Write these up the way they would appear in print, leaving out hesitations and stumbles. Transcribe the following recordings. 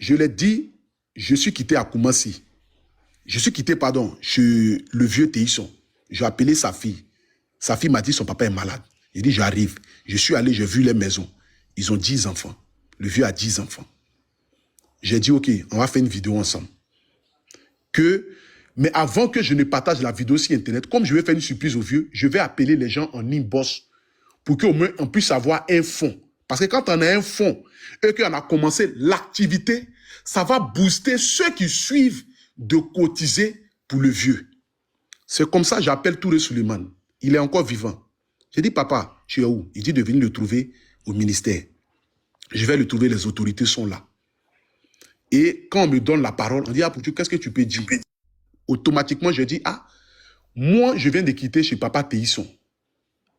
Je l'ai dit, je suis quitté à Koumassi. Je suis quitté, pardon, chez le vieux Téisson. J'ai appelé sa fille. Sa fille m'a dit son papa est malade. J'ai dit, j'arrive. Je suis allé, j'ai vu les maisons. Ils ont 10 enfants. Le vieux a 10 enfants. J'ai dit, OK, on va faire une vidéo ensemble. Mais avant que je ne partage la vidéo sur Internet, comme je vais faire une surprise au vieux, je vais appeler les gens en inbox pour qu'au moins on puisse avoir un fonds. Parce que quand on a un fonds et qu'on a commencé l'activité, ça va booster ceux qui suivent de cotiser pour le vieux. C'est comme ça que j'appelle Touré Suleiman. Il est encore vivant. J'ai dit, papa, tu es où? Il dit de venir le trouver au ministère. Je vais le trouver, les autorités sont là. Et quand on me donne la parole, on dit, ah, pour qu'est-ce que tu peux dire? Automatiquement, je dis, ah, moi, je viens de quitter chez Papa Téisson.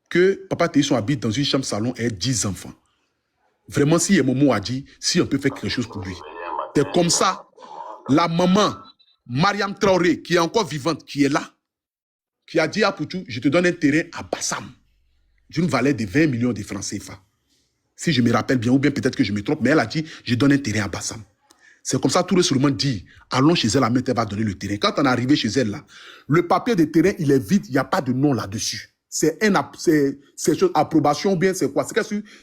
Que Papa Téisson habite dans une chambre salon et a 10 enfants. Vraiment, si Momo a dit, si on peut faire quelque chose pour lui. C'est comme ça, la maman, Mariam Traoré, qui est encore vivante, qui est là, qui a dit à Poutou, je te donne un terrain à Bassam, d'une valeur de 20 millions de francs CFA. Si je me rappelle bien, ou bien peut-être que je me trompe, mais elle a dit, je donne un terrain à Bassam. C'est comme ça, Touré Suleiman dit, allons chez elle, la mère va donner le terrain. Quand on est arrivé chez elle, là, le papier de terrain, il est vide, il n'y a pas de nom là-dessus. C'est approbation ou bien c'est quoi?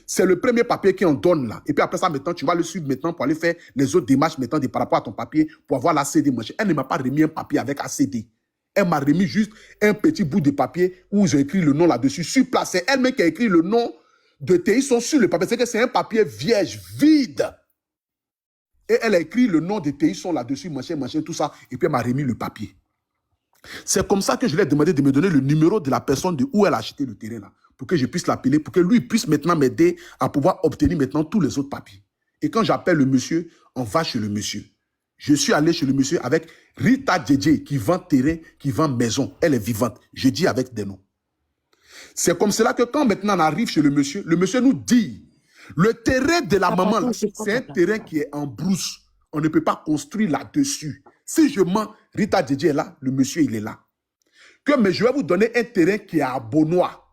C'est le premier papier qu'on donne là. Et puis après ça, maintenant, tu vas le suivre maintenant pour aller faire les autres démarches maintenant par rapport à ton papier pour avoir la CD. Elle ne m'a pas remis un papier avec ACD. Elle m'a remis juste un petit bout de papier où j'ai écrit le nom là-dessus. Sur place, c'est elle-même qui a écrit le nom de Téisson sur le papier. C'est que c'est un papier vierge, vide. Et elle a écrit le nom de Téisson là-dessus, machin, tout ça. Et puis elle m'a remis le papier. C'est comme ça que je lui ai demandé de me donner le numéro de la personne de où elle a acheté le terrain là, pour que je puisse l'appeler, pour que lui puisse maintenant m'aider à pouvoir obtenir maintenant tous les autres papiers. Et quand j'appelle le monsieur, on va chez le monsieur. Je suis allé chez le monsieur avec Rita Djedje qui vend terrain, qui vend maison. Elle est vivante. Je dis avec des noms. C'est comme cela que quand maintenant on arrive chez le monsieur nous dit, le terrain de la maman, c'est un terrain qui est en brousse. On ne peut pas construire là-dessus. Si je mens, Rita Djedje est là, le monsieur il est là. Mais je vais vous donner un terrain qui est à Bonois,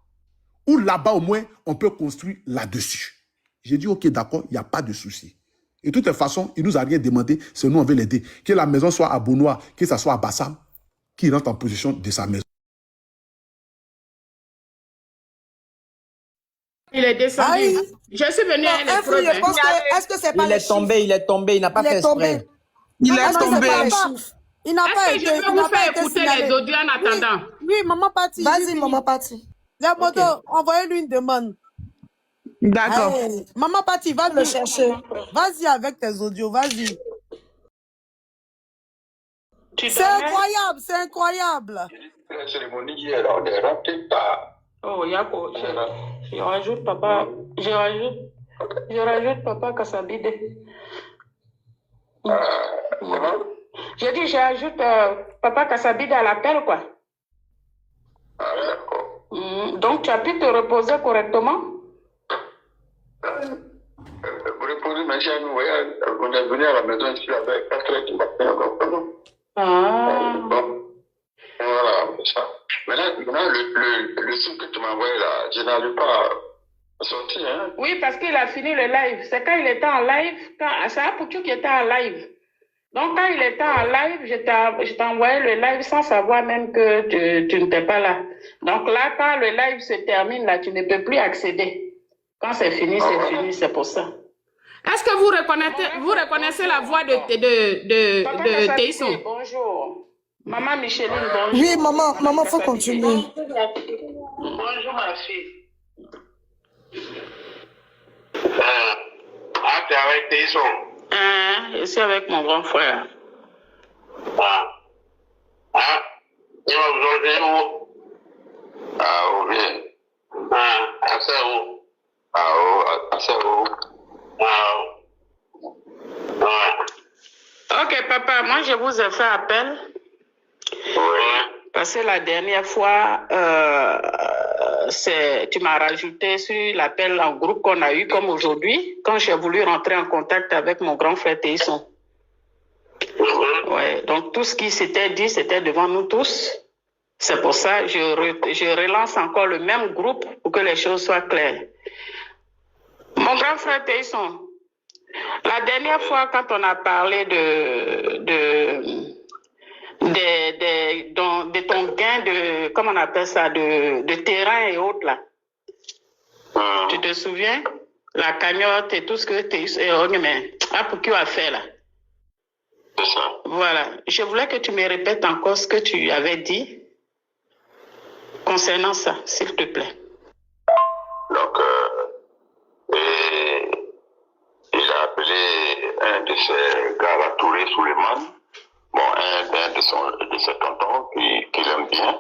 où là-bas au moins on peut construire là-dessus. J'ai dit ok d'accord, il n'y a pas de souci. Et de toute façon, il ne nous a rien demandé, c'est nous on veut l'aider. Que la maison soit à Bonois, que ça soit à Bassam, qu'il rentre en position de sa maison. Il est descendu. Aïe. Je suis venu à l'épreuve. Est-ce que c'est pas il est tombé, il n'a pas fait exprès. Il est tombé. Il n'a pas été. Je vais vous faire écouter les audios en attendant. Oui, maman Pati. Vas-y, maman Pati. Yamoto, envoyez-lui une demande. D'accord. Maman Pati, va le chercher. Vas-y avec tes audios, vas-y. C'est incroyable, c'est incroyable. La cérémonie qui est là, on est raté pas. Oh, Yako, je rajoute papa, je rajoute papa Kassabide. Je dis, j'ajoute papa Kassabide à l'appel, quoi. Ah, d'accord. Donc, tu as pu te reposer correctement? Vous reposez, mais chez nous, on est venu à la maison ici avec 4 heures du matin, donc non. Ah. Bon, voilà, c'est ça. Maintenant, le signe que tu m'as envoyé là, je n'arrive pas à sortir. Hein? Oui, parce qu'il a fini le live. C'est quand il était en live, c'est Apoutou qui était en live. Donc, quand il était en live, je t'ai envoyé le live sans savoir même que tu n'étais pas là. Donc là, quand le live se termine, là, tu ne peux plus accéder. Quand c'est fini, c'est pour ça. Est-ce que vous reconnaissez la voix de Téisson? Bonjour. Maman Micheline, bonjour. Oui, maman, faut continuer. Bonjour, ma fille. Ah, t'es avec Téisson? Je suis avec mon grand frère. Il va vous enlever où? Oui. C'est où? C'est où? Ok, papa, moi je vous ai fait appel. Oui. Parce que la dernière fois, tu m'as rajouté sur l'appel en groupe qu'on a eu comme aujourd'hui, quand j'ai voulu rentrer en contact avec mon grand frère Téisson. Ouais, donc tout ce qui s'était dit, c'était devant nous tous. C'est pour ça que je relance encore le même groupe pour que les choses soient claires. Mon grand frère Téisson, La dernière fois, quand on a parlé de ton gain de, comment on appelle ça, de terrain et autres là. Tu te souviens? La cagnotte et tout ce que tu as fait là. C'est ça. Voilà. Je voulais que tu me répètes encore ce que tu avais dit concernant ça, s'il te plaît. Donc, il a appelé un de ses gars, la Touré Souleymane. Bon, un de ses tontons qui l'aime bien.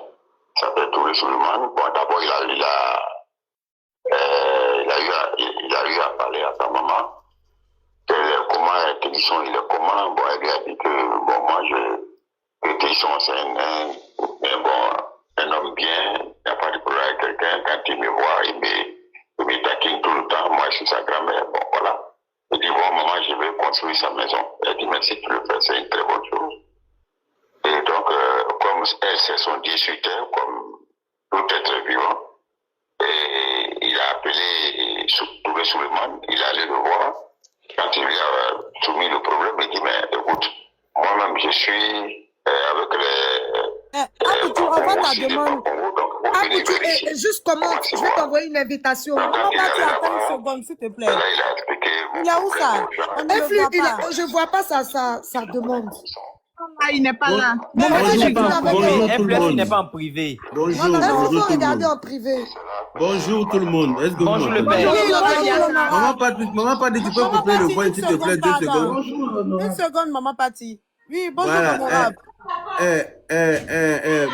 Il s'appelle Touré Souleymane. Bon, d'abord, il a eu à parler à sa maman. Télisson, il est comment? Bon, elle lui a dit que, bon, moi, que Télisson, c'est un homme bien, il n'y a pas de problème avec quelqu'un. Quand il me voit, il me taquine tout le temps. Moi, je suis sa grand-mère. Bon, voilà. Il dit, bon, maman, je vais construire sa maison. Elle dit, mais si tu le fais, c'est une très bonne chose. Et donc, comme elle, c'est son Dieu sur terre, comme tout être vivant, et il a appelé Touré Souleymane, il est allé le voir. Quand il lui a soumis le problème, il dit, mais écoute, moi-même, je suis avec les... tu envoies ta demande. Donc, juste comment, je vais t'envoyer une invitation. Donc, Maman il est Patti, allé attends là-bas. une seconde, s'il te plaît. Là, il a expliqué... Il est où ça? Je vois pas sa demande. Ah, il n'est pas là. Bonjour tout le monde. n'est pas en privé. Non, Bonjour, il bonjour faut tout le regarder monde. en privé. Bonjour tout le monde. Est-ce que Bonjour vous le m'entendez? père. Maman Patti, tu peux Maman couper le Patti, point une s'il te plaît, seconde, 2 secondes. pardon. Une seconde, maman Patti. Oui, bonjour, Voilà. honorable.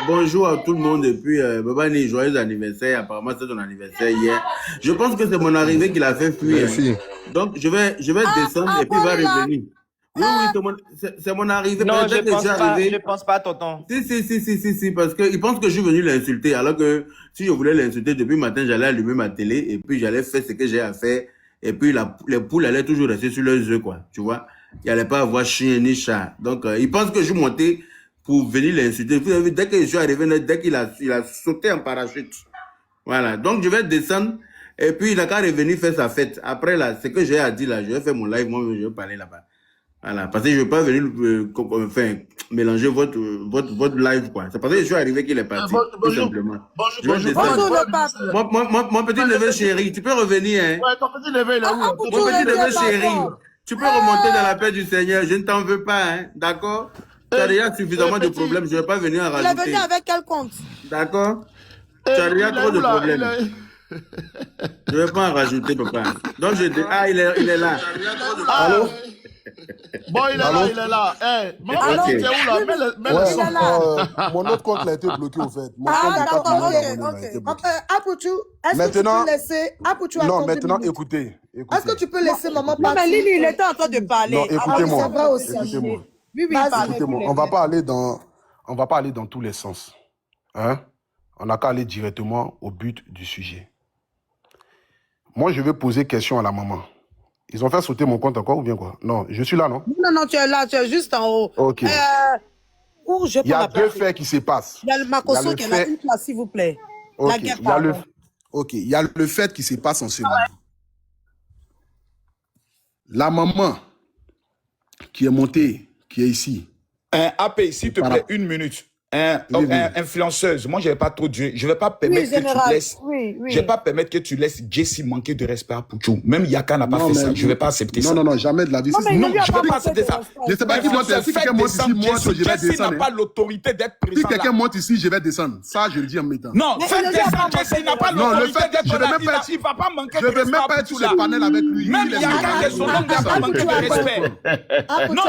Bonjour à tout le monde et puis Babani, joyeux anniversaire. Apparemment c'est ton anniversaire hier. Je pense que c'est mon arrivée qui l'a fait fuir. Merci. Donc je vais descendre et puis il va revenir. Oui, c'est mon arrivée. Non, Peut-être que je suis arrivé. je pense pas, tonton. Si, parce qu'il pense que je suis venu l'insulter. Alors que si je voulais l'insulter depuis le matin, j'allais allumer ma télé et puis j'allais faire ce que j'ai à faire. Et puis les poules allaient toujours rester sur leurs œufs, quoi. Tu vois? Il n'allait pas avoir chien ni chat. Donc, il pense que je suis monté pour venir l'insulter. Dès que je suis arrivé, dès qu'il a sauté en parachute. Voilà. Donc, je vais descendre. Et puis, il n'a qu'à revenir faire sa fête. Après, là, ce que j'ai à dire, là, je vais faire mon live. Moi, je vais parler là-bas. Voilà. Parce que je ne veux pas venir mélanger votre live, quoi. C'est parce que je suis arrivé qu'il est parti. Tout simplement. Bonjour, le pape. Mon petit neveu chéri, tu peux revenir, hein? Ouais, ton petit neveu, il est où? Mon petit neveu chéri, tu peux remonter dans la paix du Seigneur. Je ne t'en veux pas, hein? D'accord? Tu as déjà suffisamment de problèmes. Je ne vais pas venir en rajouter. Il est venu avec quel compte? D'accord? Tu as déjà trop de problèmes. Je ne vais pas en rajouter, papa. Donc, je dis, il est là. Allô? Bon, il est là. Maman, tu es où là? Mets-le mon autre compte a été bloqué au fait. D'accord, ok. Apouchou, est-ce que tu peux laisser... Apouchou, non, maintenant, écoutez. Est-ce que tu peux laisser maman Patti? Non, mais Lily, il était en train de parler. Non, écoutez-moi. C'est vrai aussi. Écoutez-moi. Oui, Écoutez-moi. On va pas aller dans tous les sens. Hein? On n'a qu'à aller directement au but du sujet. Moi, je vais poser question à la maman. Ils ont fait sauter mon compte encore ou bien quoi? Non, je suis là, non? Non, tu es là, tu es juste en haut. Ok. Il y a 2 faits qui se passent. Il y a le Makoso qui est là, une place, s'il vous plaît. Okay. La guerre, pardon. Il y a le fait qui se passe en ce moment. La maman qui est montée, qui est ici. AP, s'il te plaît, 1 minute. Influenceuse, moi je vais pas trop dire, je vais pas permettre que tu laisses, je vais pas permettre que tu laisses Jessie manquer de respect à Pouchou. Même Yaka n'a pas fait ça, je vais pas accepter ça. Non, jamais de la vie. Non, je vais pas accepter ça. Je sais pas qui monte ici, si quelqu'un monte ici, moi je vais descendre. Jessie n'a pas l'autorité d'être présent. Si quelqu'un monte ici, je vais descendre. Ça, je le dis en mettant. Non, faites descendre Jessie, n'a pas l'autorité d'être là. Il va pas manquer de respect. Je vais même pas être sur le panel avec lui. Même Yaka, son nom n'a pas manqué de respect. Non.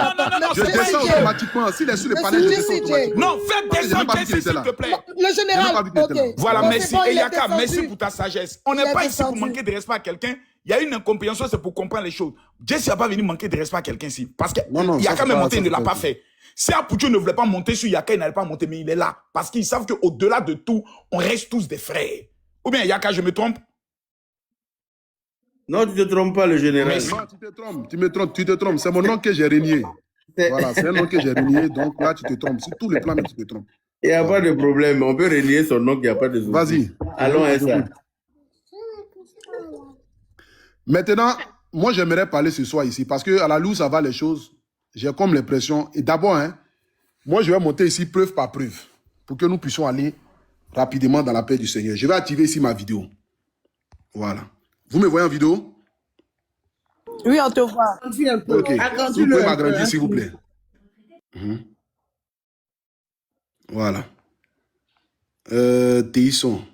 Je descends automatiquement. S'il est sur le panel, je descends automatiquement. Non, faites descendre Jessie, s'il te plaît. Le général, ok. Voilà, merci. Et Yaka, merci pour ta sagesse. On n'est pas ici pour manquer de respect à quelqu'un. Il y a une incompréhension, c'est pour comprendre les choses. Jessie n'a pas venu manquer de respect à quelqu'un ici. Parce que Yaka même monté, il ne l'a pas fait. Si Apouchou ne voulait pas monter sur Yaka, il n'allait pas monter, mais il est là. Parce qu'ils savent qu'au-delà de tout, on reste tous des frères. Ou bien Yaka, je me trompe? Non, tu ne te trompes pas, le général. Non, tu te trompes. C'est mon nom que j'ai régné. Voilà, c'est un nom que j'ai régné, donc là, tu te trompes. Sur tous les plans, mais tu te trompes. Il n'y a pas de problème. On peut régner son nom, il n'y a pas de souci. Vas-y. Allons à ça. Maintenant, moi, j'aimerais parler ce soir ici parce que à la louche, ça va les choses. J'ai comme l'impression. Et d'abord, hein, moi, je vais monter ici preuve par preuve pour que nous puissions aller rapidement dans la paix du Seigneur. Je vais activer ici ma vidéo. Voilà. Vous me voyez en vidéo? Oui, on te voit. Ok. Vous pouvez m'agrandir, s'il vous plaît. Voilà. Théisson.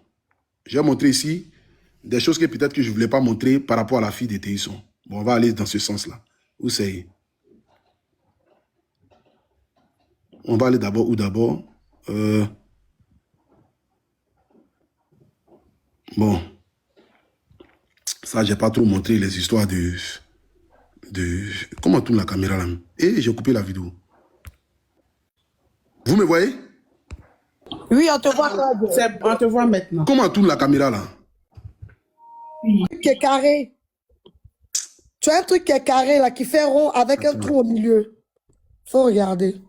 Je vais montrer ici des choses que peut-être que je ne voulais pas montrer par rapport à la fille de Théisson. Bon, on va aller dans ce sens-là. Où c'est? On va aller d'abord où d'abord? Bon. Ça, je n'ai pas trop montré les histoires de... Comment on tourne la caméra là? Et j'ai coupé la vidéo. Vous me voyez? Oui, on te voit. On te voit maintenant. Comment on tourne la caméra là? Un truc qui est carré. Tu as un truc qui est carré là, qui fait rond avec un trou au milieu. Faut regarder.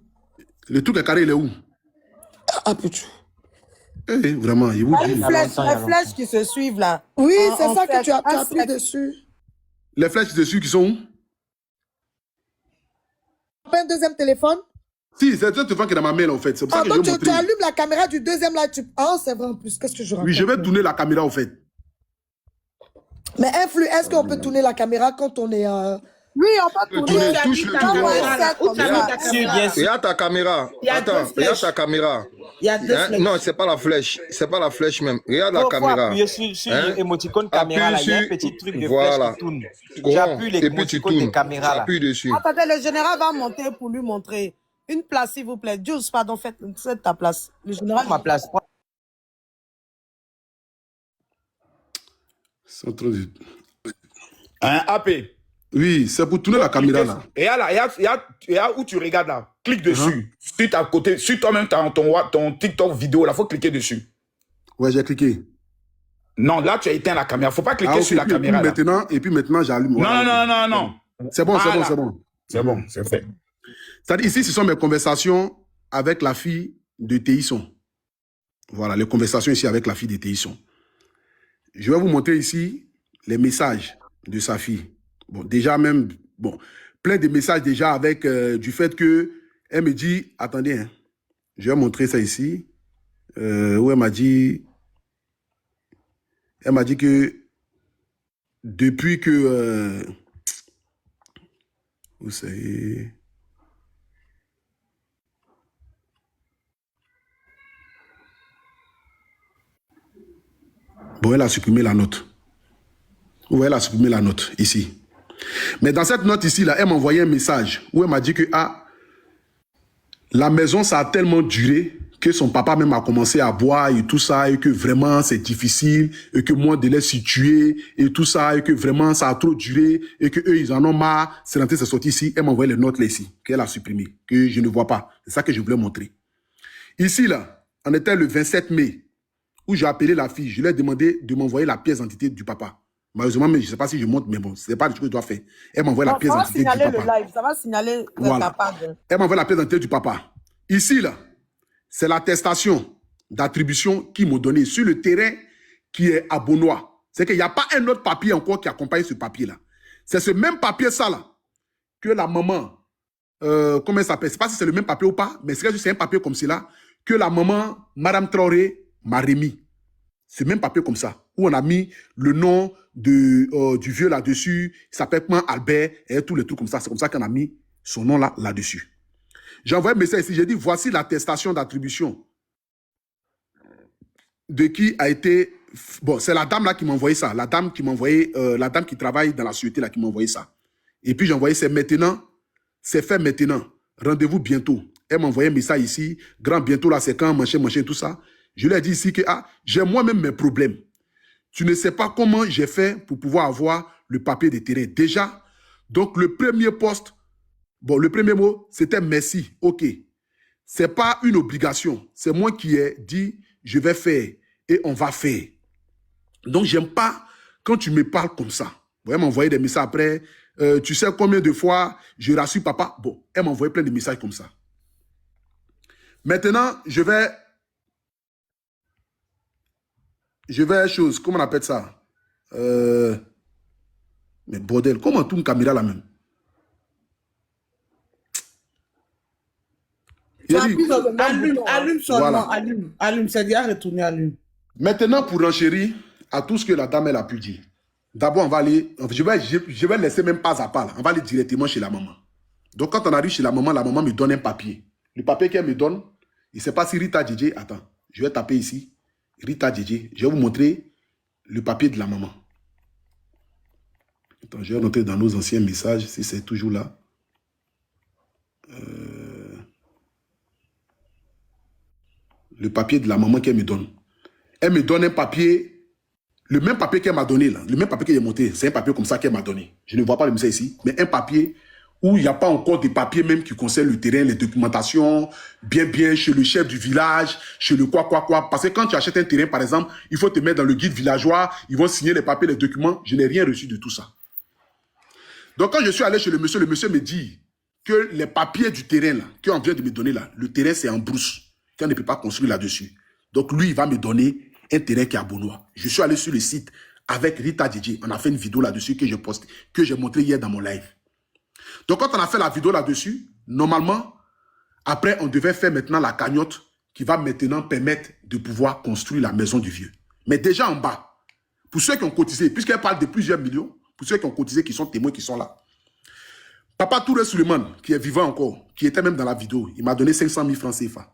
Le truc est carré, il est où? Ah, putain. Eh, vraiment, il vous dit. Les flèches qui se suivent là. Oui, c'est ça que tu as pris dessus. Les flèches dessus qui sont où? Pas un deuxième téléphone? Si, c'est le téléphone qui est dans ma main, en fait. C'est pour ça que je vais montrer. Tu allumes la caméra du deuxième là. Ah, c'est vrai en plus. Qu'est-ce que je raconte? Oui, je vais tourner la caméra, en fait. Mais influe, est-ce qu'on peut tourner la caméra quand on est... Oui, on peut tourner. Touche le tout. Regarde ta caméra. Attends, regarde ta caméra. Il y a deux flèches. Non, c'est pas la flèche. C'est pas la flèche même. Regarde la caméra. Appuyer sur l'émoticône caméra là. Il y a un petit truc de flèche qui tourne. Tu appuies l'émoticône de caméra là. Appuie dessus. Attendez, le général va monter pour lui montrer. Une place, s'il vous plaît. Jules, pardon, faites ta place. Le général. Ma place. C'est en train de... Hein, AP? Oui, c'est pour tourner la caméra là. Et là, il y a où tu regardes là. Clique dessus. Sur à côté, sur toi-même, ton TikTok vidéo, là, il faut cliquer dessus. Ouais, j'ai cliqué. Non, là, tu as éteint la caméra. Il ne faut pas cliquer sur la caméra. Et puis maintenant, j'allume. Non. C'est bon, voilà. c'est bon. C'est bon, c'est fait. C'est-à-dire, ici, ce sont mes conversations avec la fille de Théisson. Voilà, les conversations ici avec la fille de Théisson. Je vais vous montrer ici les messages de sa fille. Bon, déjà même, bon, plein de messages déjà avec du fait que elle me dit, attendez, hein, je vais montrer ça ici, où elle m'a dit que depuis que, où c'est, bon, elle a supprimé la note. Vous voyez, elle a supprimé la note ici. Mais dans cette note ici, là, elle m'a envoyé un message où elle m'a dit que la maison, ça a tellement duré que son papa même a commencé à boire et tout ça, et que vraiment c'est difficile, et que moi de les situer et tout ça, et que vraiment ça a trop duré, et que eux ils en ont marre. C'est rentré, c'est sorti ici. Elle m'a envoyé les notes là ici, qu'elle a supprimées, que je ne vois pas. C'est ça que je voulais montrer. Ici, là, on était le 27 mai, où j'ai appelé la fille. Je lui ai demandé de m'envoyer la pièce d'identité du papa. Malheureusement, mais je ne sais pas si je montre, mais bon, ce n'est pas ce que je dois faire. Elle m'envoie la pièce d'identité du papa. Ça va signaler le live, ça va signaler la page. Elle m'envoie la pièce d'identité du papa. Ici, là, c'est l'attestation d'attribution qu'ils m'ont donné sur le terrain qui est à Beaunois. C'est qu'il n'y a pas un autre papier encore qui accompagne ce papier-là. C'est ce même papier, ça, là, que la maman, comment elle s'appelle? Je ne sais pas si c'est le même papier ou pas, mais c'est un papier comme cela que la maman, Madame Traoré, m'a remis. Ce même papier comme ça, où on a mis le nom du vieux là-dessus, il s'appelle Albert, et tous les trucs comme ça. C'est comme ça qu'on a mis son nom là-dessus. J'ai envoyé un message ici, j'ai dit, voici l'attestation d'attribution de qui a été... Bon, c'est la dame là qui m'a envoyé ça, la dame qui m'a envoyé, la dame qui travaille dans la sûreté là qui m'a envoyé ça. Et puis j'ai envoyé, c'est maintenant, c'est fait maintenant, rendez-vous bientôt. Elle m'a envoyé un message ici, grand bientôt là, c'est quand, machin, tout ça. Je lui ai dit ici que j'ai moi-même mes problèmes. Tu ne sais pas comment j'ai fait pour pouvoir avoir le papier de terrain. Déjà, donc le premier poste, bon, le premier mot, c'était merci, ok. C'est pas une obligation. C'est moi qui ai dit, je vais faire et on va faire. Donc, j'aime pas quand tu me parles comme ça. Bon, elle m'a envoyé des messages après. Tu sais combien de fois je rassure papa? Bon, elle m'a envoyé plein de messages comme ça. Maintenant, je vais chose, comment on appelle ça? Mais bordel, comment tout une caméra là même? Allume seulement, allume, c'est déjà retourné, allume. Maintenant, pour renchérir à tout ce que la dame elle a pu dire, d'abord, on va aller, je vais laisser même pas à pas, là. On va aller directement chez la maman. Donc, quand on arrive chez la maman me donne un papier. Le papier qu'elle me donne, il ne sait pas si Rita Djedje, attends, je vais taper ici, Rita Djedje, je vais vous montrer le papier de la maman. Attends, je vais noter dans nos anciens messages, si c'est toujours là. Le papier de la maman qu'elle me donne. Elle me donne un papier, le même papier qu'elle m'a donné là, le même papier qu'elle a monté, c'est un papier comme ça qu'elle m'a donné. Je ne vois pas le message ici, mais un papier où il n'y a pas encore des papiers même qui concernent le terrain, les documentations, bien, chez le chef du village, chez le quoi. Parce que quand tu achètes un terrain, par exemple, il faut te mettre dans le guide villageois, ils vont signer les papiers, les documents. Je n'ai rien reçu de tout ça. Donc quand je suis allé chez le monsieur me dit que les papiers du terrain là, qu'on vient de me donner là, le terrain c'est en brousse, qu'on ne peut pas construire là-dessus. Donc lui, il va me donner un terrain qui est à Bonois. Je suis allé sur le site avec Rita Djedje. On a fait une vidéo là-dessus que j'ai posté, que j'ai montré hier dans mon live. Donc quand on a fait la vidéo là-dessus, normalement, après on devait faire maintenant la cagnotte qui va maintenant permettre de pouvoir construire la maison du vieux. Mais déjà en bas, pour ceux qui ont cotisé, puisqu'elle parle de plusieurs millions, pour ceux qui ont cotisé, qui sont témoins, qui sont là. Papa Touré Suleiman, qui est vivant encore, qui était même dans la vidéo, il m'a donné 500 000 francs CFA.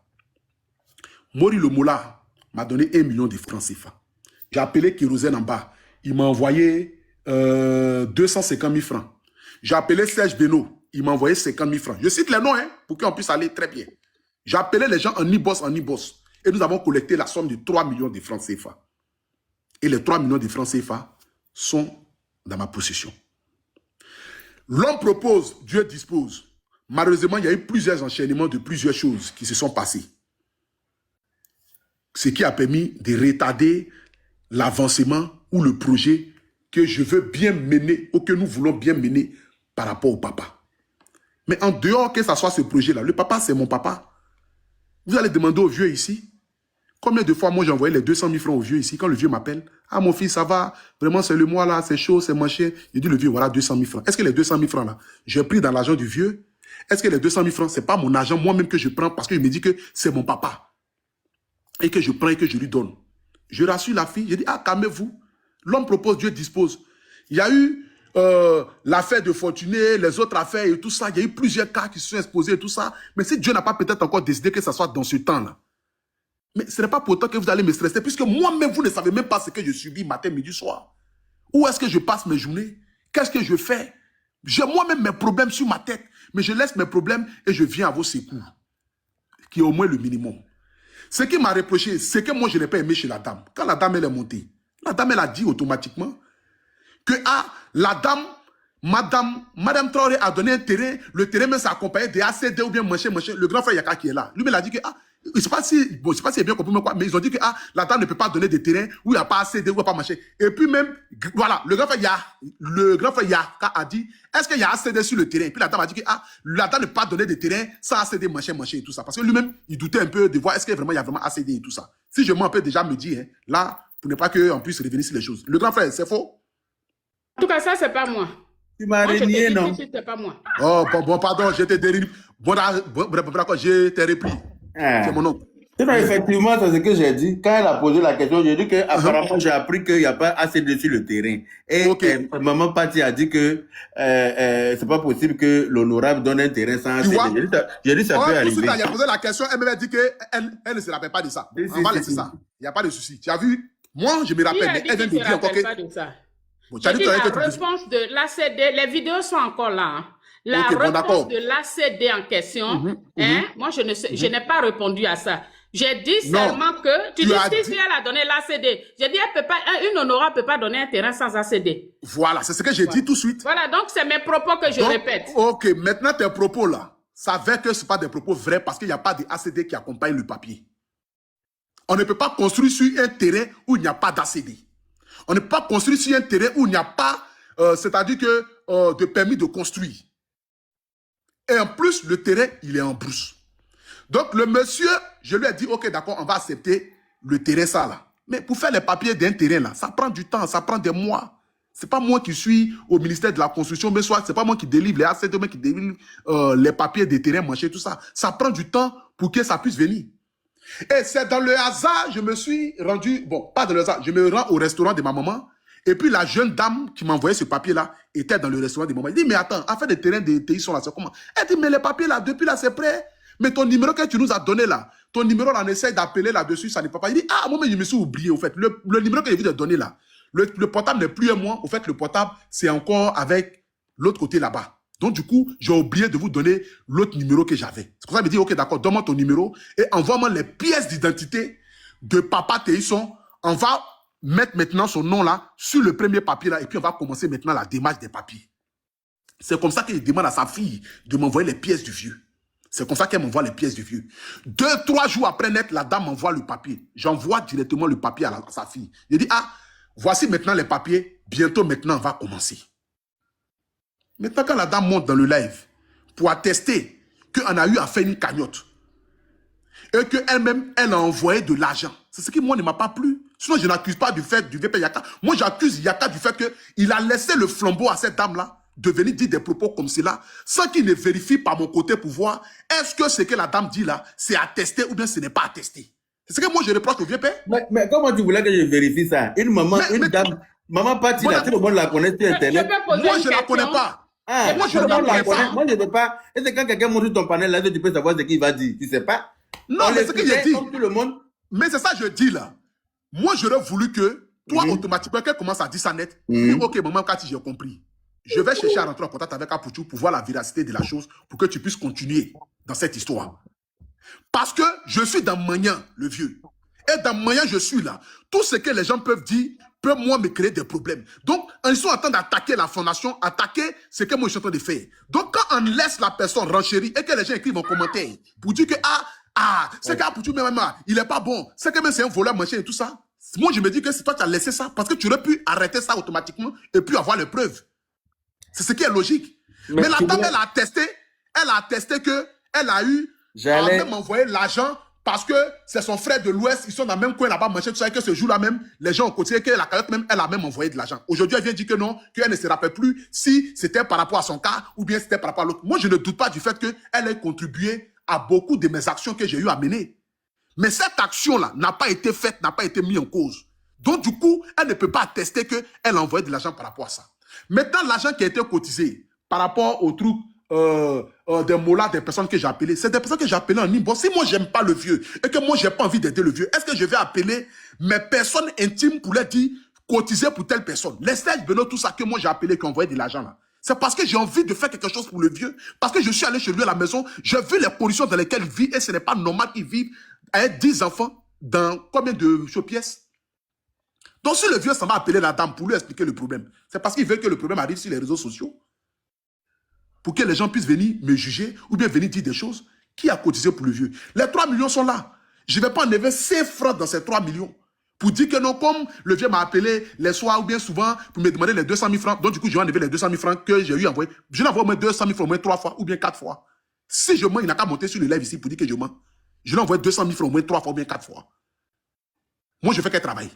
Mori Le Moula m'a donné 1 million de francs CFA. J'ai appelé Kérosène en bas. Il m'a envoyé 250 000 francs. J'ai appelé Serge Beno. Il m'a envoyé 50 000 francs. Je cite les noms pour qu'on puisse aller très bien. J'ai appelé les gens en e-boss, Et nous avons collecté la somme de 3 millions de francs CFA. Et les 3 millions de francs CFA sont dans ma possession. L'homme propose, Dieu dispose. Malheureusement, il y a eu plusieurs enchaînements de plusieurs choses qui se sont passées. Ce qui a permis de retarder l'avancement ou le projet que je veux bien mener ou que nous voulons bien mener par rapport au papa. Mais en dehors que ça soit ce projet-là, le papa c'est mon papa. Vous allez demander au vieux ici, combien de fois moi j'ai envoyé les 200 000 francs au vieux ici, quand le vieux m'appelle, ah mon fils ça va, vraiment c'est le mois là, c'est chaud, c'est manché. Il dit le vieux voilà 200 000 francs. Est-ce que les 200 000 francs là, j'ai pris dans l'argent du vieux? Est-ce que les 200 000 francs, c'est pas mon argent moi-même que je prends parce que je me dis que c'est mon papa? Et que je prends et que je lui donne. Je rassure la fille, je dis, ah, calmez-vous. L'homme propose, Dieu dispose. Il y a eu l'affaire de Fortuné, les autres affaires et tout ça. Il y a eu plusieurs cas qui se sont exposés et tout ça. Mais si Dieu n'a pas peut-être encore décidé que ça soit dans ce temps-là, mais ce n'est pas pour autant que vous allez me stresser, puisque moi-même, vous ne savez même pas ce que je subis matin, midi, soir. Où est-ce que je passe mes journées? Qu'est-ce que je fais? J'ai moi-même mes problèmes sur ma tête, mais je laisse mes problèmes et je viens à vos secours, qui est au moins le minimum. Ce qui m'a reproché, c'est que moi, je n'ai pas aimé chez la dame. Quand la dame, elle est montée, la dame, elle a dit automatiquement que la dame, Madame Traoré a donné un terrain, le terrain même s'est accompagné des ACD ou bien machin. Le grand frère Yaka qui est là. Lui, il a dit que, je ne sais pas si c'est bien compris, mais ils ont dit que la dame ne peut pas donner des terrains où il n'y a pas ACD ou il n'y a pas machin. Et puis même, voilà, le grand frère Yaka a dit, est-ce qu'il y a ACD sur le terrain? Et puis la dame a dit que la dame ne peut pas donner des terrains sans ACD, machin et tout ça. Parce que lui-même, il doutait un peu de voir est-ce qu'il y a vraiment ACD et tout ça. Si je m'en peux déjà me dire, là, pour ne pas qu'on puisse revenir sur les choses. Le grand frère, c'est faux? En tout cas, ça, c'est pas moi. Tu m'as renié, non? C'est pas moi. Oh, bon, pardon, je t'ai dérivé. Bon, d'accord, je t'ai repris. C'est mon nom. Effectivement, c'est ce que j'ai dit. Quand elle a posé la question, j'ai dit qu'apparemment, j'ai appris qu'il n'y a pas assez de sur le terrain. Et maman Patti a dit que c'est pas possible que l'honorable donne un terrain sans assez de. J'ai dit ça peut arriver. Il a posé la question, elle m'a dit qu'elle ne se rappelle pas de ça. On va laisser ça. Il n'y a pas de souci. Tu as vu? Moi, je me rappelle, mais elle vient de dire encore que... Bon, j'ai dit la réponse de l'ACD, les vidéos sont encore là. Hein. La réponse de l'ACD en question, moi je n'ai pas répondu à ça. J'ai dit seulement que, tu dis si elle a donné l'ACD. J'ai dit, une honorable ne peut pas donner un terrain sans ACD. Voilà, c'est ce que j'ai dit tout de suite. Voilà, donc c'est mes propos que je répète. Ok, maintenant tes propos là, ça veut que ce n'est pas des propos vrais parce qu'il n'y a pas de ACD qui accompagne le papier. On ne peut pas construire sur un terrain où il n'y a pas d'ACD. On ne peut pas construire sur un terrain où il n'y a pas, c'est-à-dire que de permis de construire. Et en plus, le terrain, il est en brousse. Donc, le monsieur, je lui ai dit, ok, d'accord, on va accepter le terrain, ça, là. Mais pour faire les papiers d'un terrain, là, ça prend du temps, ça prend des mois. C'est pas moi qui suis au ministère de la Construction, mais soit c'est pas moi qui délivre les assets, qui délivre les papiers des terrains manchés, tout ça. Ça prend du temps pour que ça puisse venir. Et c'est dans le hasard, je me suis rendu, bon, pas dans le hasard, je me rends au restaurant de ma maman, et puis la jeune dame qui m'a envoyé ce papier-là était dans le restaurant de ma maman. Elle dit, mais attends, affaire des terrains des TI sont là, c'est comment? Elle dit, mais les papiers là, depuis là, c'est prêt. Mais ton numéro que tu nous as donné là, ton numéro là, on essaie d'appeler là-dessus, ça n'est pas. Il dit, ah, moi, mais je me suis oublié, au fait. Le numéro que je viens de donner là, le portable n'est plus à moi. Au fait, le portable, c'est encore avec l'autre côté là-bas. Donc, du coup, j'ai oublié de vous donner l'autre numéro que j'avais. C'est pour ça que je me dis, ok, d'accord, donne-moi ton numéro et envoie-moi les pièces d'identité de Papa Téisson. On va mettre maintenant son nom là sur le premier papier là et puis on va commencer maintenant la démarche des papiers. C'est comme ça qu'il demande à sa fille de m'envoyer les pièces du vieux. C'est comme ça qu'elle m'envoie les pièces du vieux. 2-3 jours après net, la dame m'envoie le papier. J'envoie directement le papier à sa fille. Je dis, ah, voici maintenant les papiers. Bientôt maintenant, on va commencer. Maintenant, quand la dame monte dans le live pour attester qu'on a eu à faire une cagnotte et qu'elle-même, elle a envoyé de l'argent, c'est ce qui, moi, ne m'a pas plu. Sinon, je n'accuse pas du fait du VP Yaka. Moi, j'accuse Yaka du fait qu'il a laissé le flambeau à cette dame-là de venir dire des propos comme cela sans qu'il ne vérifie par mon côté pour voir est-ce que ce que la dame dit là, c'est attesté ou bien ce n'est pas attesté. C'est ce que moi, je reproche au VP. Mais comment tu voulais que je vérifie ça? Une maman, dame, maman Patti, là, tout le monde la connaît sur Internet. Moi, je ne la connais pas. Ah, moi, je ne la connais pas. Moi, je ne veux pas. Et c'est quand quelqu'un montre ton panel là, tu peux savoir ce qu'il va dire. Tu ne sais pas? Non, mais c'est ce que j'ai dit. Tout le monde. Mais c'est ça que je dis là. Moi, j'aurais voulu que toi, automatiquement, qu'elle commence à dire ça net. Ok, maman Cathy, j'ai compris. Je vais chercher à rentrer en contact avec Apouchou pour voir la véracité de la chose, pour que tu puisses continuer dans cette histoire. Parce que je suis dans Magnan, le vieux. Et dans Magnan, je suis là. Tout ce que les gens peuvent dire peut, moi, me créer des problèmes. Donc, ils sont en train d'attaquer la fondation, attaquer ce que moi, je suis en train de faire. Donc, quand on laisse la personne renchérir et que les gens écrivent en commentaire pour dire que, c'est qu'Apouchou, même, il n'est pas bon. C'est que même c'est un voleur, machin et tout ça. Moi, je me dis que c'est toi qui as laissé ça parce que tu aurais pu arrêter ça automatiquement et puis avoir les preuves. C'est ce qui est logique. Mais la dame, elle a attesté qu'elle a eu à même envoyer l'argent parce que c'est son frère de l'Ouest, ils sont dans le même coin là-bas, machin, tout ça, et que ce jour-là même, les gens ont continué, que la cagnotte même, elle a même envoyé de l'argent. Aujourd'hui, elle vient dire que non, qu'elle ne se rappelle plus si c'était par rapport à son cas ou bien c'était par rapport à l'autre. Moi, je ne doute pas du fait qu'elle ait contribué à beaucoup de mes actions que j'ai eu à mener. Mais cette action-là n'a pas été faite, n'a pas été mise en cause. Donc, du coup, elle ne peut pas attester qu'elle a envoyé de l'argent par rapport à ça. Maintenant, l'argent qui a été cotisé par rapport au truc des mots-là, des personnes que j'ai appelées, c'est des personnes que j'ai appelées en inbox. Si moi, j'aime pas le vieux et que moi, j'ai pas envie d'aider le vieux, est-ce que je vais appeler mes personnes intimes pour leur dire cotiser pour telle personne? Les Serge Benoît, tout ça que moi, j'ai appelé, qui ont envoyé de l'argent là. C'est parce que j'ai envie de faire quelque chose pour le vieux, parce que je suis allé chez lui à la maison, j'ai vu les conditions dans lesquelles il vit et ce n'est pas normal qu'il vive avec 10 enfants dans combien de pièces? Donc, si le vieux s'en va appeler la dame pour lui expliquer le problème, c'est parce qu'il veut que le problème arrive sur les réseaux sociaux. Pour que les gens puissent venir me juger ou bien venir dire des choses. Qui a cotisé pour le vieux? Les 3 millions sont là. Je ne vais pas enlever 5 francs dans ces 3 millions. Pour dire que non, comme le vieux m'a appelé les soirs ou bien souvent pour me demander les 200 000 francs. Donc, du coup, je vais enlever les 200 000 francs que j'ai eu envoyé. Je l'envoie au moins 200 000 francs au moins 3 fois ou bien 4 fois. Si je mens, il n'a qu'à monter sur le live ici pour dire que je mens. Je l'envoie 200 000 francs au moins 3 fois ou bien 4 fois. Moi, je fais qu'elle travaille.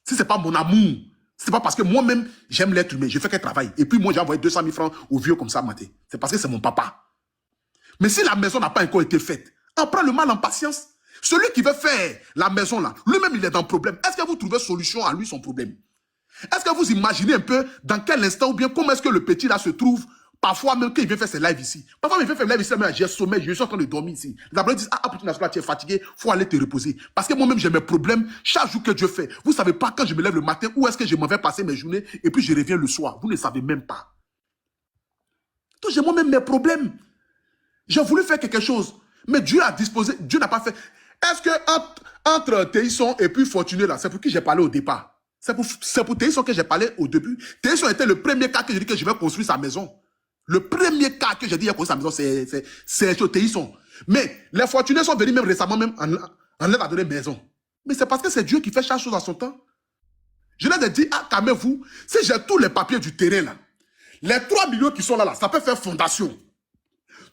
Si ce n'est pas mon amour, c'est pas parce que moi-même, j'aime l'être humain, je fais qu'elle travaille. Et puis moi, j'ai envoyé 200 000 francs au vieux comme ça, maté. C'est parce que c'est mon papa. Mais si la maison n'a pas encore été faite, on prend le mal en patience. Celui qui veut faire la maison là, lui-même, il est dans le problème. Est-ce que vous trouvez solution à lui, son problème? Est-ce que vous imaginez un peu dans quel instant ou bien comment est-ce que le petit là se trouve? Parfois même quand il vient faire ses lives ici. Parfois il vient faire live ici, mais j'ai sommeil, je suis en train de dormir ici. Les abonnés disent, tu es fatigué, il faut aller te reposer. Parce que moi-même j'ai mes problèmes chaque jour que Dieu fait. Vous ne savez pas quand je me lève le matin, où est-ce que je m'en vais passer mes journées et puis je reviens le soir. Vous ne savez même pas. Donc j'ai moi-même mes problèmes. J'ai voulu faire quelque chose, mais Dieu a disposé, Dieu n'a pas fait. Est-ce que entre Téisson et puis Fortuné là, c'est pour qui j'ai parlé au départ? C'est pour Téisson que j'ai parlé au début. Téisson était le premier cas que j'ai dit que je vais construire sa maison. Le premier cas que j'ai dit, il y a construit sa maison, c'est Téisson. Mais les Fortunés sont venus même récemment, même en leur a donné maison. Mais c'est parce que c'est Dieu qui fait chaque chose à son temps. Je leur ai dit, calmez-vous, si j'ai tous les papiers du terrain là, les 3 millions qui sont là, ça peut faire fondation.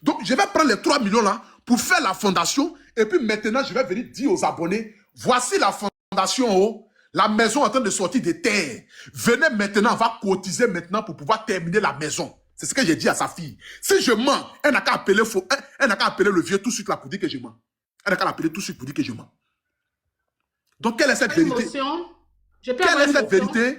Donc, je vais prendre les 3 millions là pour faire la fondation. Et puis maintenant, je vais venir dire aux abonnés, voici la fondation en haut. La maison est en train de sortir des terres. Venez maintenant, on va cotiser maintenant pour pouvoir terminer la maison. C'est ce que j'ai dit à sa fille. Si je mens, elle n'a qu'à appeler, le vieux tout de suite là pour dire que je mens. Elle n'a qu'à l'appeler tout de suite pour dire que je mens. Donc, quelle est cette vérité? Quelle est cette vérité?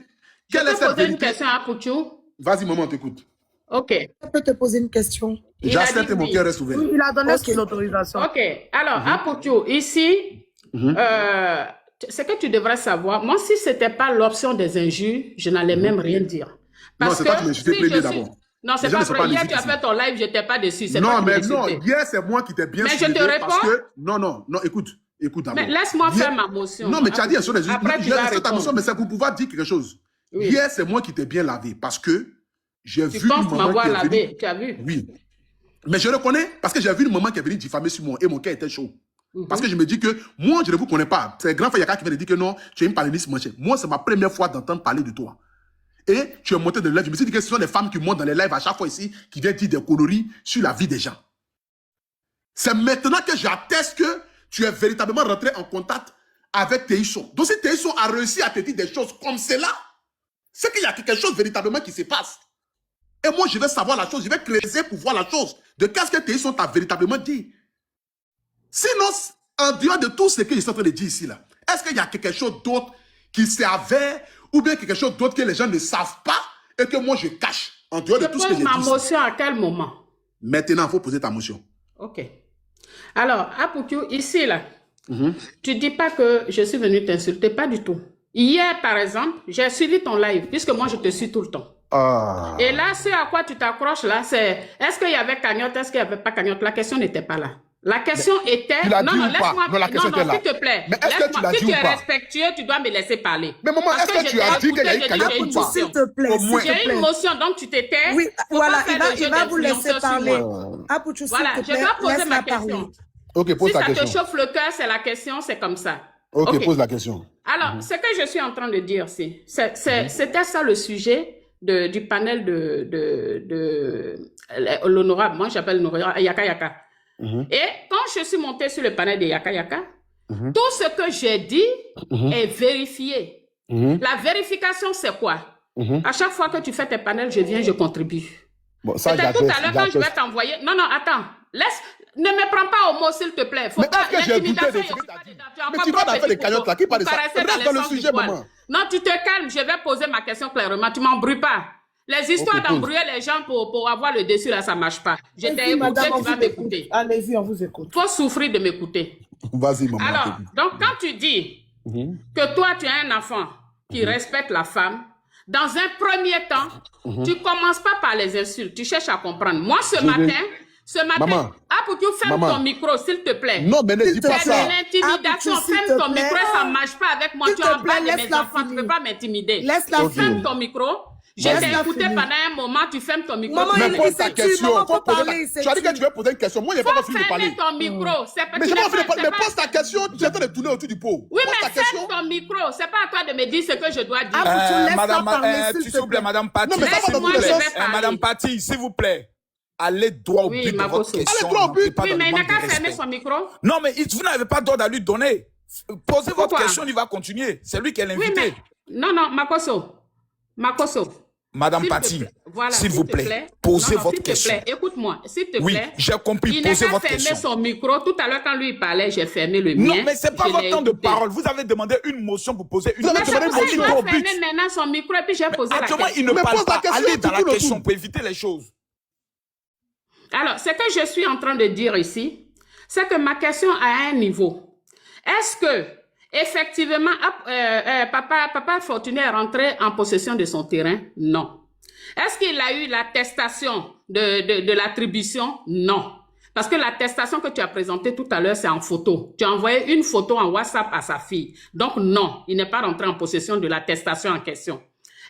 Quelle est cette vérité? Une question à Pouchou. Vas-y, maman, on t'écoute. Ok. Je peux te poser une question. J'accepte et mon cœur reste ouvert. Il a donné l'autorisation. Ok. Alors, à Pouchou, ici, ce que tu devrais savoir, moi, si ce n'était pas l'option des injures, je n'allais même rien dire. Parce non, c'est pas que je t'ai plaidé d'abord. Non, c'est pas vrai. Hier, tu as fait ton live, je n'étais pas dessus. Non, mais non, hier, c'est moi qui t'ai bien suivi. Mais je te réponds. Parce que... Non, écoute d'abord. Mais laisse-moi faire ma motion. Non, mais tu as dit sur les Après, tu vas ta motion, mais c'est pour pouvoir dire quelque chose. Oui. Hier, c'est moi qui t'ai bien lavé parce que j'ai vu une maman qui est venue... Tu as vu? Oui. Mais je reconnais parce que j'ai vu une maman qui est venue diffamer sur moi et mon cœur était chaud. Parce que je me dis que moi, je ne vous connais pas. C'est grand frère Yaka qui vient de dire que non, tu es une paléniste manchée. Moi, c'est ma première fois d'entendre parler de toi. Et tu es monté de live. Je me suis dit que ce sont des femmes qui montent dans les lives à chaque fois ici, qui viennent dire des conneries sur la vie des gens. C'est maintenant que j'atteste que tu es véritablement rentré en contact avec Théisson. Donc si Théisson a réussi à te dire des choses comme cela, c'est qu'il y a quelque chose véritablement qui se passe. Et moi, je vais savoir la chose, je vais creuser pour voir la chose. De qu'est-ce que Théisson t'a véritablement dit? Sinon, en dehors de tout ce que je suis en train de dire ici, là, est-ce qu'il y a quelque chose d'autre qui s'avère ou bien quelque chose d'autre que les gens ne savent pas et que moi je cache en dehors de tout ce que j'ai dit? Ma motion à quel moment? Maintenant, il faut poser ta motion. Ok. Alors, Apoutou, ici, là, tu ne dis pas que je suis venu t'insulter, pas du tout. Hier, par exemple, j'ai suivi ton live, puisque moi, je te suis tout le temps. Et là, ce à quoi tu t'accroches, là, c'est est-ce qu'il y avait cagnotte, est-ce qu'il n'y avait pas cagnotte? La question n'était pas là. La question était... Non, laisse-moi... Non, la question était là. S'il te plaît. Mais est-ce que tu l'as dit ou pas? Si tu es respectueux, tu dois me laisser parler. Mais maman, est-ce que tu as dit qu'il y a eu cagnotte ou pas? S'il te plaît. J'ai une motion, donc tu t'étais... Oui, voilà, il va vous laisser parler. Apouchou, s'il te plaît, je dois poser ma question. Ok, pose ta question. Si ça te chauffe le cœur, c'est la question, c'est comme ça. Ok, pose la question. Alors, ce que je suis en train de dire, c'était ça le sujet du panel de l'honorable. Moi, j'appelle l'honorable Yaka Yaka. Et quand je suis montée sur le panel de Yaka Yaka, tout ce que j'ai dit est vérifié. La vérification, c'est quoi? À chaque fois que tu fais tes panels, je viens, je contribue. Bon, ça, peut-être tout à l'heure, quand je vais t'envoyer... Non, attends. Ne me prends pas au mot, s'il te plaît. Faut pas l'intimidation. Mais tu vas dans faire des cagnottes là. Qui parle de ça? Reste dans le sujet, maman. Non, tu te calmes. Je vais poser ma question clairement. Tu m'embrouilles pas. Les histoires d'embrouiller les gens pour avoir le dessus, là, ça ne marche pas. Je t'ai écouté, tu vas m'écouter. Allez-y, on vous écoute. Il faut souffrir de m'écouter. Vas-y, maman. Alors, donc, quand tu dis que toi, tu as un enfant qui respecte la femme, dans un premier temps, tu ne commences pas par les insultes. Tu cherches à comprendre. Moi, ce matin, Apoutou, ferme ton micro, s'il te plaît. Non, mais ne dis pas ça. C'est l'intimidation. Ferme ton micro, ça ne marche pas avec moi. Tu es en bas de mes enfants, tu ne peux pas m'intimider. Ferme ton micro. Je t'ai écouté pendant un moment, tu fermes ton micro. Maman, mais pose ta question. Tu as dit que tu veux poser une question. Moi, il n'y a pas fini de parler. Ferme ton micro. Mais je mais pose ta question. Tu es en train de tourner autour du pot. Oui, mais ferme ton micro. Ce n'est pas à toi de me dire ce que je dois dire. S'il vous plaît, Madame Patti. Madame Patti, s'il vous plaît. Allez droit au but de votre question. Allez droit au but. Oui, mais il n'a qu'à fermer son micro. Non, mais vous n'avez pas d'ordre à lui donner. Posez votre question, il va continuer. C'est lui qui est l'invité. Non, Makosso. Madame Patti, s'il vous plaît, posez votre question. Écoute-moi, s'il te plaît. Oui, j'ai compris, posez votre question. Il n'a qu'à fermer son micro. Tout à l'heure, quand lui parlait, j'ai fermé le mien. Non, mais ce n'est pas votre temps de parole. Vous avez demandé une motion pour poser une question. Il va fermer maintenant son micro et puis j'ai posé la question. Actuellement, il ne parle pas. Allez dans la question pour éviter les choses. Alors, ce que je suis en train de dire ici, c'est que ma question a un niveau. Est-ce que, effectivement, Papa Fortuné est rentré en possession de son terrain? Non. Est-ce qu'il a eu l'attestation de l'attribution? Non. Parce que l'attestation que tu as présentée tout à l'heure, c'est en photo. Tu as envoyé une photo en WhatsApp à sa fille. Donc, non, il n'est pas rentré en possession de l'attestation en question.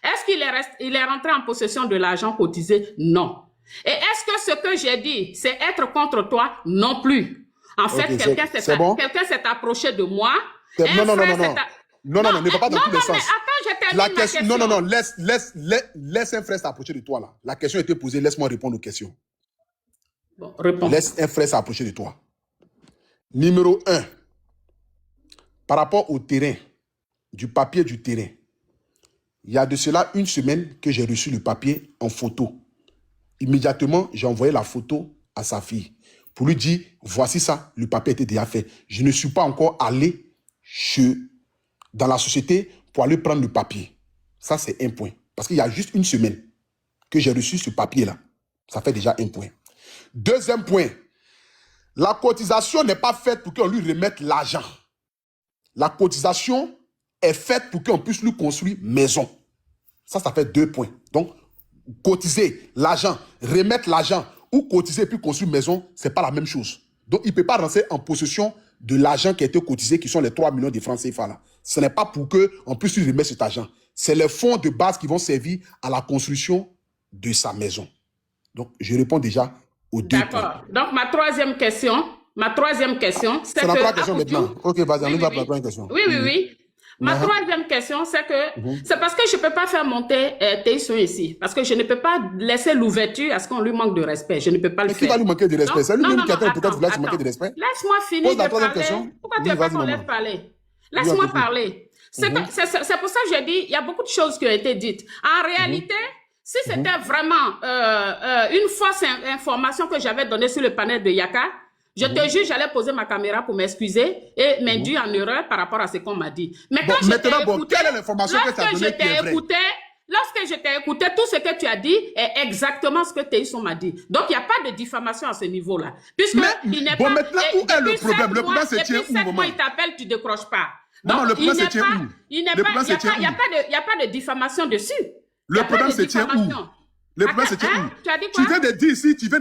Est-ce qu'il est rentré en possession de l'argent cotisé? Non. Et est-ce que ce que j'ai dit, c'est être contre toi? Non plus. En fait, quelqu'un s'est approché de moi. Non, ne va pas dans tous les sens. La question, non, laisse un frère s'approcher de toi là. La question était posée, laisse-moi répondre aux questions. Bon, réponds. Laisse un frère s'approcher de toi. Numéro 1, par rapport au terrain, du papier du terrain. Il y a de cela une semaine que j'ai reçu le papier en photo. Immédiatement, j'ai envoyé la photo à sa fille pour lui dire, voici ça, le papier était déjà fait. Je ne suis pas encore allé dans la société pour aller prendre le papier. Ça, c'est un point. Parce qu'il y a juste une semaine que j'ai reçu ce papier-là. Ça fait déjà un point. Deuxième point, la cotisation n'est pas faite pour qu'on lui remette l'argent. La cotisation est faite pour qu'on puisse lui construire maison. Ça fait 2 points. Donc, cotiser l'argent, remettre l'argent ou cotiser puis construire maison, ce n'est pas la même chose. Donc, il ne peut pas rentrer en possession de l'argent qui a été cotisé, qui sont les 3 millions de francs CFA là. Ce n'est pas pour qu'on puisse lui remettre cet argent. C'est les fonds de base qui vont servir à la construction de sa maison. Donc, je réponds déjà aux 2 points. D'accord. Donc, ma troisième question, c'est que... C'est la troisième question maintenant. Ok, vas-y, on va pour la troisième question. Oui. Ma troisième question, c'est que c'est parce que je ne peux pas faire monter Tayson ici. Parce que je ne peux pas laisser l'ouverture à ce qu'on lui manque de respect. Je ne peux pas le faire. Qui va lui manquer de respect? C'est lui-même qui a peut-être voulu manquer de respect. Laisse-moi finir de parler. Pourquoi tu ne veux pas qu'on laisse parler? Laisse-moi parler. C'est pour ça que j'ai dit, il y a beaucoup de choses qui ont été dites. En réalité, si c'était vraiment une fausse information que j'avais donnée sur le panel de Yaka, je te jure, j'allais poser ma caméra pour m'excuser et m'induire en erreur par rapport à ce qu'on m'a dit. Mais quand je t'ai écouté, quelle est l'information que tu as donnée qui est vraie? Lorsque je t'ai écouté, tout ce que tu as dit est exactement ce que Tayson m'a dit. Donc, il n'y a pas de diffamation à ce niveau-là. Puisque il n'est pas... maintenant, où est le problème? Le problème, c'est tiens où, maman? Il t'appelle, tu ne décroches pas. Non, le problème, c'est tiens où? Il n'y a pas de diffamation dessus. Le problème, c'est tiens où? Le problème, c'est où? Tu viens de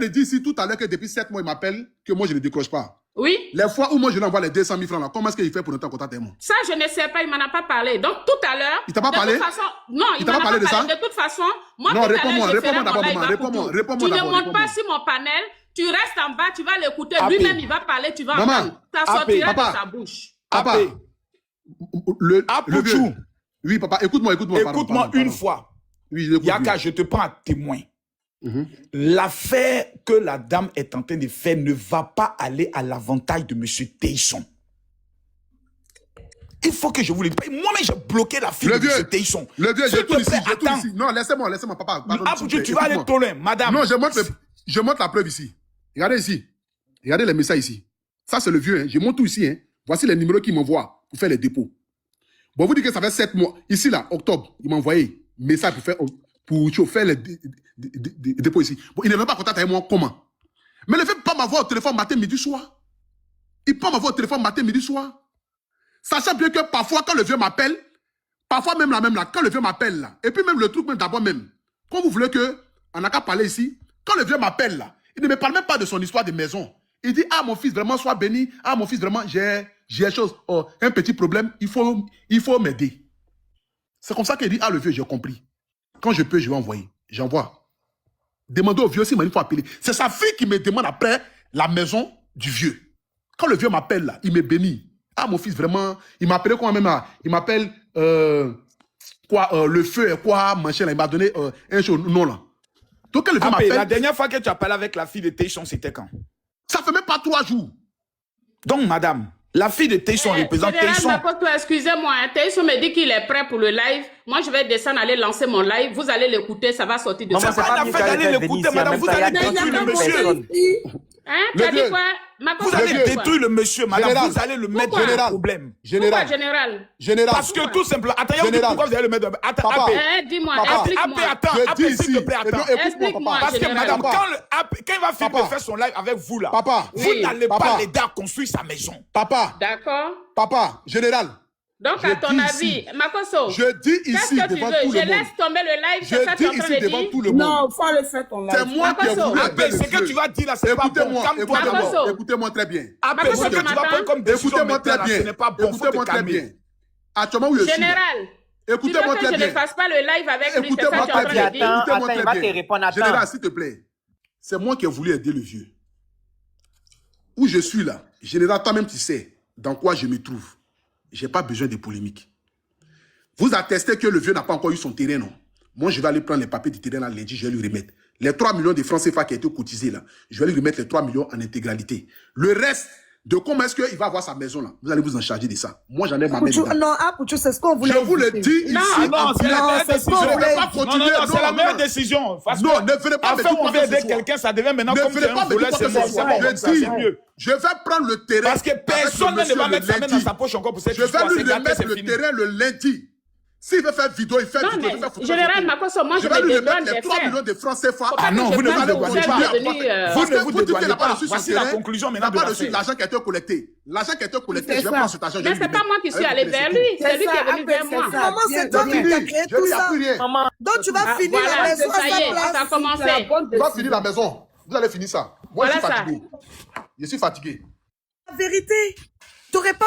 dire ici tout à l'heure que depuis 7 mois, il m'appelle, que moi, je ne décroche pas. Oui. Les fois où moi, je lui envoie les 200 000 francs, là, comment est-ce qu'il fait pour ne pas contacter moi? Ça, je ne sais pas, il ne m'en a pas parlé. Donc, tout à l'heure... Il t'a pas parlé? Non, il m'en a pas parlé de ça? De toute façon, moi, non, réponds-moi d'abord, maman. Réponds-moi d'abord. Tu ne montes pas sur mon panel, tu restes en bas, tu vas l'écouter. Lui-même, il va parler, tu vas entendre. Ça sortira de sa bouche. Papa, le vieux. Oui, papa, écoute-moi. Écoute-moi une fois. Oui, Yaka, je te prends à témoin. L'affaire que la dame est en train de faire ne va pas aller à l'avantage de M. Tayson. Il faut que je vous le dise. Moi-même, j'ai bloqué la fille de M. Tayson. Le vieux, j'ai tout ici. Non, laissez-moi, papa. Tu vas aller trop loin, madame. Non, je montre la preuve ici. Regardez ici. Regardez les messages ici. Ça, c'est le vieux. Hein. Je montre tout ici. Hein. Voici les numéros qu'il m'envoie pour faire les dépôts. Bon, vous dites que ça fait 7 mois. Ici, là, octobre, il m'a envoyé un message pour faire les dépôts ici. Bon, il ne veut pas contact avec moi. Comment? Mais il ne veut pas m'avoir au téléphone matin, midi, soir. Il peut m'avoir au téléphone matin, midi, soir. Sachant bien que parfois, quand le vieux m'appelle, parfois même là, quand le vieux m'appelle là, et puis même le truc, même d'abord même, quand vous voulez on n'a qu'à parler ici, quand le vieux m'appelle là, il ne me parle même pas de son histoire de maison. Il dit, ah mon fils, vraiment, sois béni. Ah mon fils, vraiment, j'ai chose, un petit problème, il faut m'aider. C'est comme ça qu'il dit, ah le vieux, j'ai compris. Quand je peux, je vais envoyer. J'envoie. Demandez au vieux s'il m'a une fois appelé. C'est sa fille qui me demande après la maison du vieux. Quand le vieux m'appelle là, il me bénit. Ah mon fils, vraiment, il m'a appelé quoi même là? Il m'appelle le feu est quoi, machin là. Il m'a donné un chose, non là. Donc quand le vieux m'appelle. La dernière fois que tu as parlé avec la fille de Tayson, c'était quand? Ça fait même pas 3 jours. Donc madame, la fille de Tayson représente Tayson. Excusez-moi, Tayson me dit qu'il est prêt pour le live. Moi, je vais descendre, aller lancer mon live. Vous allez l'écouter, ça va sortir de ça. C'est pas la peine d'aller l'écouter, madame. Vous allez détruire le monsieur. Hein? Tu as dit quoi? Vous allez détruire le monsieur, madame. Général. Vous allez le mettre dans le problème. Pourquoi général? Parce que tout simplement. Attends, pourquoi vous allez le mettre dans le problème? Dis-moi, explique-moi. Attends, s'il te plaît, attends. Explique-moi. Parce que madame, quand il va finir de faire son live avec vous là, vous n'allez pas l'aider à construire sa maison. Papa. D'accord. Papa, général. Donc, à ton avis, Makosso, je dis ici devant tout le monde. Je laisse tomber le live, c'est ça que tu es en train de dire? Devant tout le monde. Non, il faut le faire ton live. C'est moi qui ai voulu aider ce que tu vas dire là, c'est pas bon. Écoutez-moi très bien. Ce que tu vas prendre comme décision maintenant, ce n'est pas bon. Écoutez-moi très bien. Actuellement, où je suis. Général, écoutez-moi très bien. Je ne fasse pas le live avec lui, c'est ça que tu es en train de dire. Écoutez-moi très bien. Général, s'il te plaît, c'est moi qui ai voulu aider le vieux. Où je suis là, général, toi-même tu sais dans quoi je me trouve. Je n'ai pas besoin de polémique. Vous attestez que le vieux n'a pas encore eu son terrain, non? Moi, je vais aller prendre les papiers du terrain là, lundi, je vais lui remettre. Les 3 millions de francs CFA qui ont été cotisés là, je vais lui remettre les 3 millions en intégralité. Le reste, de comment est-ce qu'il va avoir sa maison là. Vous allez vous en charger de ça. Moi, j'en ai ma main dedans. Non, Pouchou, c'est ce qu'on voulait. Je vous le dis ici. Non, c'est la meilleure décision. C'est la meilleure décision. Non, ne venez pas me dire on veut aider quelqu'un, ça devient maintenant comme un voleur, c'est mieux. Je vais prendre le terrain. Parce que personne ne va mettre sa main dans sa poche encore pour cette histoire. Je vais lui remettre le terrain le lundi. S'il veut faire vidéo, il fait vidéo. Général Makosso, moi je vais lui remettre les 3 millions de francs CFA. Ah non, vous ne vous dédouanez pas. Vous ne vous dédouanez pas. Voici la conclusion maintenant de l'affaire. L'argent qui a été collecté. L'argent qui a été collecté, je vais prendre cet argent. Mais c'est pas moi qui suis allé vers lui. C'est lui qui est venu vers moi. Maman, c'est toi qui as créé tout ça. Donc tu vas finir la maison à sa place. Ça a commencé. Tu vas finir la maison. Vous allez finir ça. Moi, je suis fatigué. Je suis fatigué. La vérité, tu n'aurais pas